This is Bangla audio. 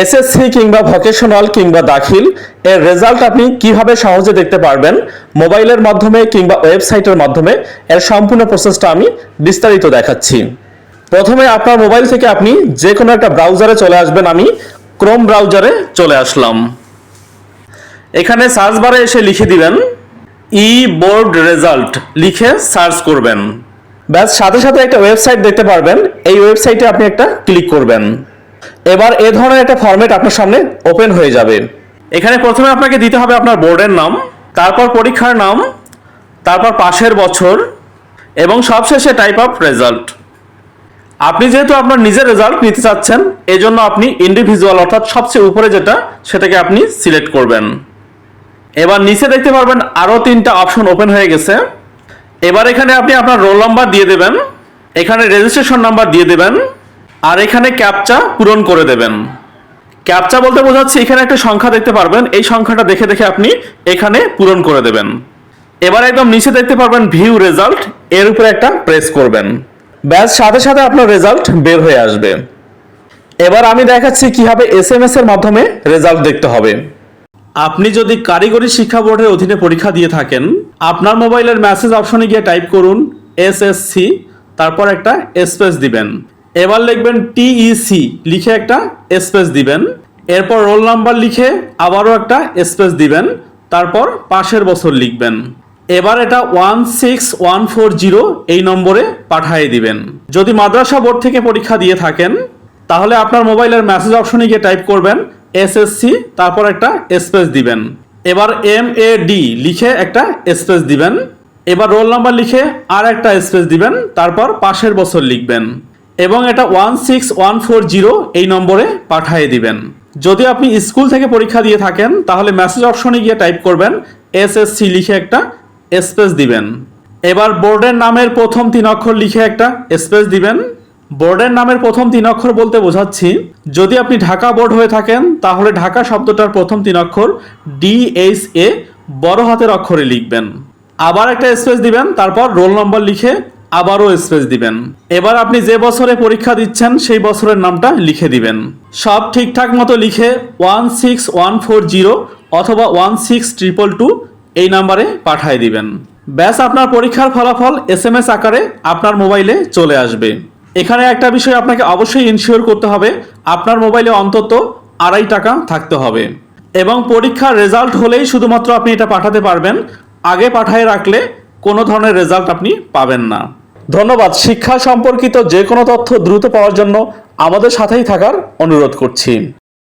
এসএসসি কিংবা ভোকেশনাল কিংবা দাখিল এর রেজাল্ট আপনি কিভাবে সহজে দেখতে পারবেন মোবাইলের মাধ্যমে কিংবা ওয়েবসাইটের মাধ্যমে এর সম্পূর্ণ প্রসেসটা আমি বিস্তারিত দেখাচ্ছি। প্রথমে আপনার মোবাইল থেকে আপনি যে কোনো একটা ব্রাউজারে চলে আসবেন। আমি ক্রোম ব্রাউজারে চলে আসলাম। এখানে সার্চ বারে এসে লিখে দিবেন ই বোর্ড রেজাল্ট, লিখে সার্চ করবেন। ব্যাস সাথে সাথে একটা ওয়েবসাইট দেখতে পারবেন। এই ওয়েবসাইটে আপনি একটা ক্লিক করবেন। এবার এ ধরনের একটা ফরম্যাট আপনার সামনে ওপেন হয়ে যাবে। এখানে প্রথমে আপনাকে দিতে হবে আপনার বোর্ডের নাম, তারপর পরীক্ষার নাম, তারপর পাশের বছর এবং সবশেষে টাইপ অফ রেজাল্ট। আপনি যেহেতু আপনার নিজের রেজাল্ট নিতে চাচ্ছেন, এজন্য আপনি ইন্ডিভিজুয়াল অর্থাৎ সবচেয়ে উপরে যেটা সেটাকে আপনি সিলেক্ট করবেন। এবার নিচে দেখতে পারবেন আরও 3টা অপশন ওপেন হয়ে গেছে। এবার এখানে আপনি আপনার রোল নাম্বার দিয়ে দেবেন, এখানে রেজিস্ট্রেশন নাম্বার দিয়ে দেবেন, আর এখানে ক্যাপচা পূরণ করে দেবেন। ক্যাপচা বলতে বোঝাচ্ছে এখানে একটা সংখ্যা দেখতে পারবেন, এই সংখ্যাটা দেখে দেখে আপনি এখানে পূরণ করে দেবেন। এবার একদম নিচে দেখতে পারবেন ভিউ রেজাল্ট, এর উপরে একটা প্রেস করবেন। ব্যাস সাথে সাথে আপনার রেজাল্ট বের হয়ে আসবে। এবার আমি দেখাচ্ছি কিভাবে এসএমএস এর মাধ্যমে রেজাল্ট দেখতে হবে। আপনি যদি কারিগরি শিক্ষা বোর্ডের অধীনে পরীক্ষা দিয়ে থাকেন, আপনার মোবাইলের মেসেজ অপশনে গিয়ে টাইপ করুন এসএসসি, তারপর একটা স্পেস দিবেন। এবার লিখবেন টিইসি, লিখে একটা স্পেস দিবেন। এরপর রোল নাম্বার লিখে আবারও একটা স্পেস দিবেন, তারপর পাশের বছর লিখবেন। এবার এটা 16140 এই নম্বরে পাঠিয়ে দিবেন। যদি মাদ্রাসা বোর্ড থেকে পরীক্ষা দিয়ে থাকেন, তাহলে আপনার মোবাইলের মেসেজ অপশনে গিয়ে টাইপ করবেন এসএসসি, তারপর একটা স্পেস দিবেন। এবার MAD লিখে একটা স্পেস দিবেন। এবার রোল নাম্বার লিখে আর একটা স্পেস দিবেন, তারপর পাশের বছর লিখবেন এবং এটা 16140 এই নম্বরে পাঠিয়ে দিবেন। যদি আপনি স্কুল থেকে পরীক্ষা দিয়ে থাকেন, তাহলে মেসেজ অপশনে গিয়ে টাইপ করবেন এসএসসি, লিখে একটা স্পেস দিবেন। এবার বোর্ডের নামের প্রথম 3 অক্ষর লিখে একটা স্পেস দিবেন। বোর্ডের নামের প্রথম 3 অক্ষর বলতে বোঝাচ্ছি, যদি আপনি ঢাকা বোর্ড হয়ে থাকেন, তাহলে ঢাকা শব্দটার প্রথম 3 অক্ষর DHA বড় হাতের অক্ষরে লিখবেন। আবার একটা স্পেস দিবেন, তারপর রোল নম্বর লিখে আবারও স্পেস দিবেন। এবার আপনি যে বছরে পরীক্ষা দিচ্ছেন সেই বছরের নামটা লিখে দিবেন। সব ঠিকঠাক মতো লিখে 16140 অথবা 16222 এই নাম্বারে পাঠিয়ে দিবেন। ব্যাস আপনার পরীক্ষার ফলাফল SMS আকারে আপনার মোবাইলে চলে আসবে। এখানে একটা বিষয় আপনাকে অবশ্যই ইনশিওর করতে হবে, আপনার মোবাইলে অন্তত 2.5 টাকা থাকতে হবে এবং পরীক্ষার রেজাল্ট হলেই শুধুমাত্র আপনি এটা পাঠাতে পারবেন। আগে পাঠিয়ে রাখলে কোনো ধরনের রেজাল্ট আপনি পাবেন না। ধন্যবাদ। শিক্ষা সম্পর্কিত যে কোনো তথ্য দ্রুত পাওয়ার জন্য আমাদের সাথেই থাকার অনুরোধ করছি।